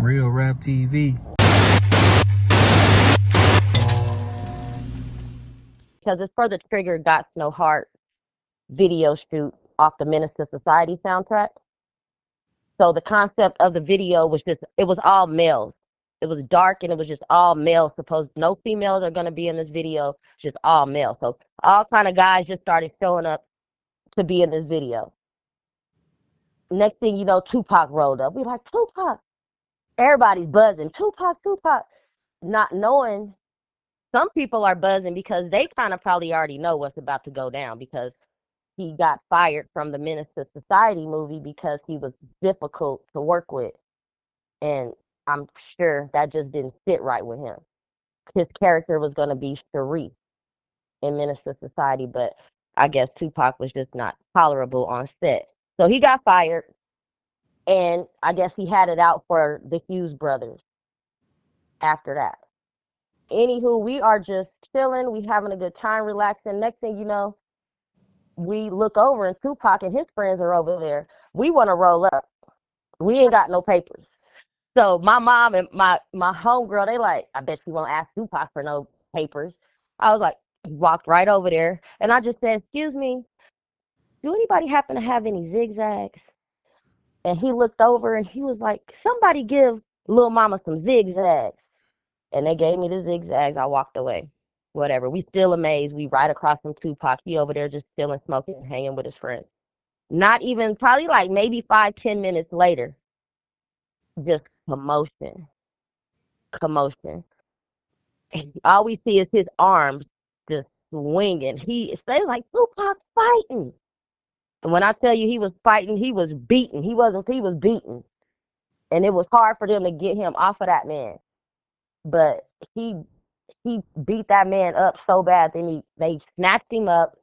Real Rap TV. Because it's for the Trigger Got No Heart video shoot off the Minister Society soundtrack. So the concept of the video was just, it was all males. It was dark and it was just all males. Supposed no females are going to be in this video, just all males. So all kind of guys just started showing up to be in this video. Next thing you know, 2Pac rolled up. We like, 2Pac. Everybody's buzzing. 2Pac, 2Pac. Not knowing, some people are buzzing because they kind of probably already know what's about to go down, because he got fired from the Minister Society movie because he was difficult to work with. And I'm sure that just didn't sit right with him. His character was going to be Sharif in Minister Society, but I guess 2Pac was just not tolerable on set. So he got fired, and I guess he had it out for the Hughes brothers after that. Anywho, we are just chilling. We having a good time, relaxing. Next thing you know, we look over and 2Pac and his friends are over there. We want to roll up. We ain't got no papers. So my mom and my homegirl, they like, I bet you won't ask 2Pac for no papers. I was like, walked right over there, and I just said, excuse me, do anybody happen to have any zigzags? And he looked over and he was like, somebody give little mama some zigzags. And they gave me the zigzags. I walked away. Whatever. We still amazed. We right across from 2Pac. He over there just chilling, smoking, hanging with his friends. Not even, probably like maybe 5-10 minutes later, just commotion. And all we see is his arms just swinging. They like, 2Pac fighting. And when I tell you he was fighting, he was beaten. He was beaten. And it was hard for them to get him off of that man. But he beat that man up so bad. Then they snatched him up.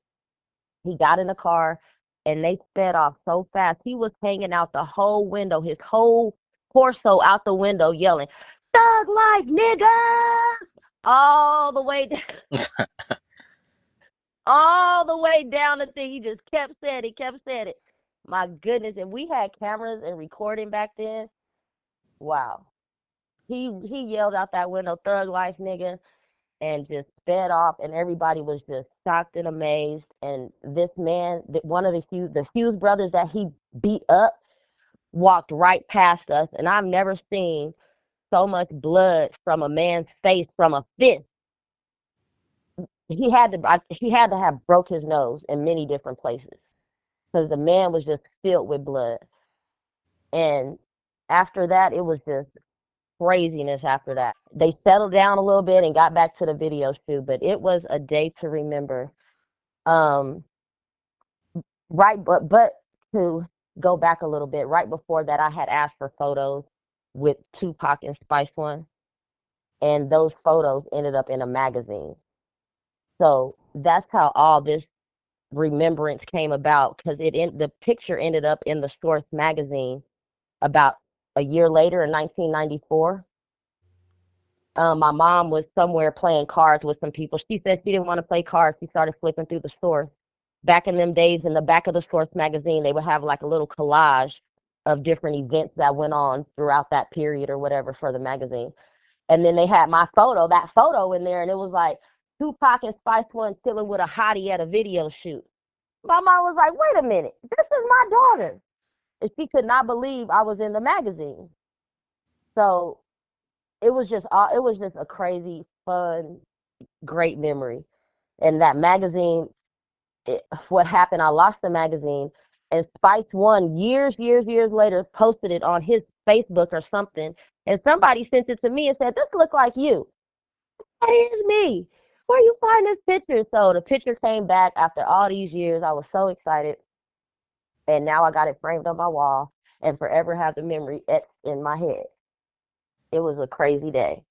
He got in the car, and they sped off so fast. He was hanging out the whole window, his whole torso out the window, yelling, "Thug life, nigga!" All the way down, all the way down the thing. He just kept saying it. My goodness, if we had cameras and recording back then, wow. He yelled out that window, "Thug life, nigga," and just sped off, and everybody was just shocked and amazed. And this man, one of the Hughes brothers that he beat up, walked right past us, and I've never seen so much blood from a man's face from a fist. He had to have broke his nose in many different places, because the man was just filled with blood. And after that, it was just craziness. After that, they settled down a little bit and got back to the video shoot, but it was a day to remember. Right, but to go back a little bit, right before that, I had asked for photos with 2Pac and Spice One, and those photos ended up in a magazine. So that's how all this remembrance came about, because the picture ended up in the Source magazine about a year later in 1994. My mom was somewhere playing cards with some people. She said she didn't want to play cards. She started flipping through the Source. Back in them days, in the back of the Source magazine, they would have like a little collage of different events that went on throughout that period or whatever for the magazine. And then they had that photo in there, and it was like 2Pac and Spice One chilling with a hottie at a video shoot. My mom was like, wait a minute, this is my daughter. And she could not believe I was in the magazine. So it was just a crazy, fun, great memory. And that magazine, what happened, I lost the magazine, and Spice One years later posted it on his Facebook or something, and somebody sent it to me and said, this look like you. That is me. Where you find this picture? So the picture came back after all these years. I was so excited, and now I got it framed on my wall and forever have the memory etched in my head. It was a crazy day.